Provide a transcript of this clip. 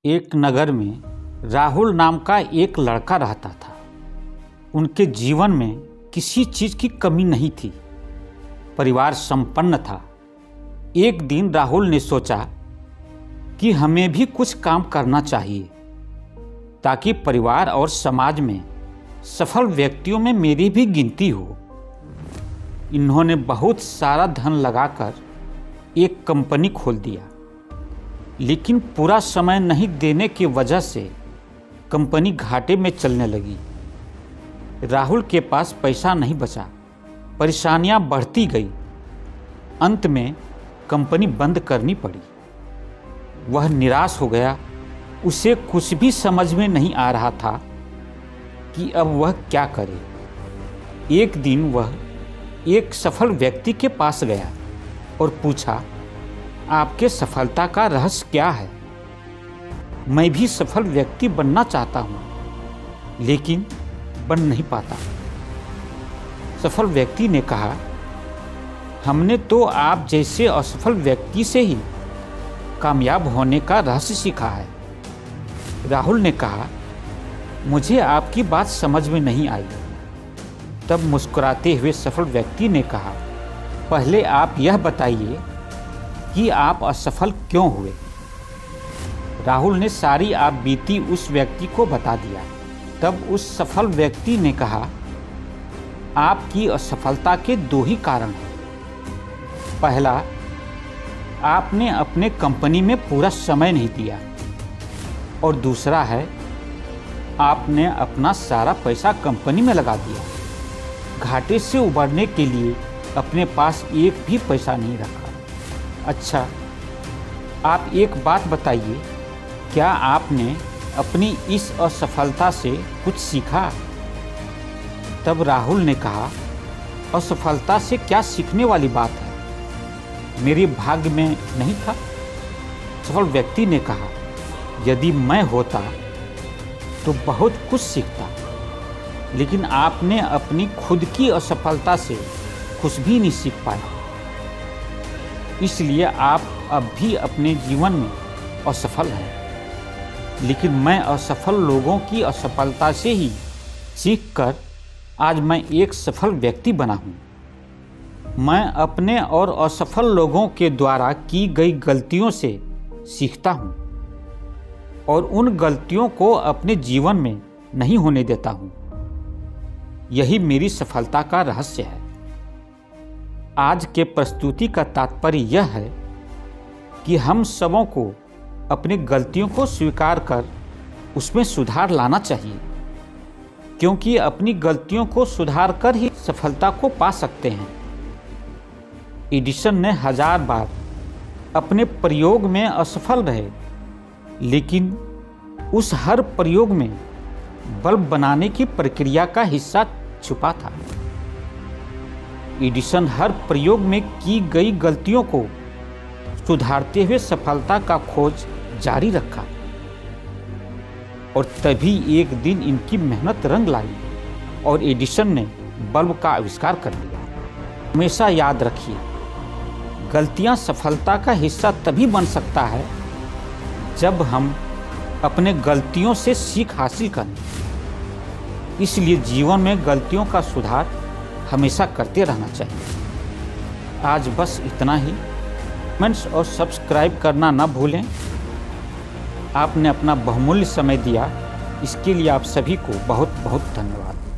एक नगर में राहुल नाम का एक लड़का रहता था। उनके जीवन में किसी चीज़ की कमी नहीं थी। परिवार संपन्न था। एक दिन राहुल ने सोचा कि हमें भी कुछ काम करना चाहिए ताकि परिवार और समाज में सफल व्यक्तियों में मेरी भी गिनती हो। इन्होंने बहुत सारा धन लगाकर एक कंपनी खोल दिया, लेकिन पूरा समय नहीं देने की वजह से कंपनी घाटे में चलने लगी। राहुल के पास पैसा नहीं बचा, परेशानियां बढ़ती गई। अंत में कंपनी बंद करनी पड़ी। वह निराश हो गया। उसे कुछ भी समझ में नहीं आ रहा था कि अब वह क्या करे। एक दिन वह एक सफल व्यक्ति के पास गया और पूछा, आपके सफलता का रहस्य क्या है? मैं भी सफल व्यक्ति बनना चाहता हूँ, लेकिन बन नहीं पाता। सफल व्यक्ति ने कहा, हमने तो आप जैसे असफल व्यक्ति से ही कामयाब होने का रहस्य सीखा है। राहुल ने कहा, मुझे आपकी बात समझ में नहीं आई। तब मुस्कुराते हुए सफल व्यक्ति ने कहा, पहले आप यह बताइए कि आप असफल क्यों हुए। राहुल ने सारी आप बीती उस व्यक्ति को बता दिया। तब उस सफल व्यक्ति ने कहा, आपकी असफलता के दो ही कारण हैं। पहला, आपने अपने कंपनी में पूरा समय नहीं दिया, और दूसरा है आपने अपना सारा पैसा कंपनी में लगा दिया। घाटे से उबरने के लिए अपने पास एक भी पैसा नहीं रखा। अच्छा, आप एक बात बताइए, क्या आपने अपनी इस असफलता से कुछ सीखा? तब राहुल ने कहा, असफलता से क्या सीखने वाली बात है? मेरे भाग्य में नहीं था। सफल व्यक्ति ने कहा, यदि मैं होता तो बहुत कुछ सीखता, लेकिन आपने अपनी खुद की असफलता से कुछ भी नहीं सीख पाए। इसलिए आप अब भी अपने जीवन में असफल हैं। लेकिन मैं असफल लोगों की असफलता से ही सीखकर आज मैं एक सफल व्यक्ति बना हूँ। मैं अपने और असफल लोगों के द्वारा की गई गलतियों से सीखता हूँ और उन गलतियों को अपने जीवन में नहीं होने देता हूँ। यही मेरी सफलता का रहस्य है। आज के प्रस्तुति का तात्पर्य यह है कि हम सबों को अपनी गलतियों को स्वीकार कर उसमें सुधार लाना चाहिए, क्योंकि अपनी गलतियों को सुधार कर ही सफलता को पा सकते हैं। एडिसन ने 1000 बार अपने प्रयोग में असफल रहे, लेकिन उस हर प्रयोग में बल्ब बनाने की प्रक्रिया का हिस्सा छुपा था। एडिसन हर प्रयोग में की गई गलतियों को सुधारते हुए सफलता का खोज जारी रखा, और तभी एक दिन इनकी मेहनत रंग लाई और एडिसन ने बल्ब का आविष्कार कर दिया। हमेशा याद रखिए, गलतियां सफलता का हिस्सा तभी बन सकता है जब हम अपने गलतियों से सीख हासिल करें। इसलिए जीवन में गलतियों का सुधार हमेशा करते रहना चाहिए। आज बस इतना ही। कमेंट्स और सब्सक्राइब करना ना भूलें। आपने अपना बहुमूल्य समय दिया, इसके लिए आप सभी को बहुत बहुत धन्यवाद।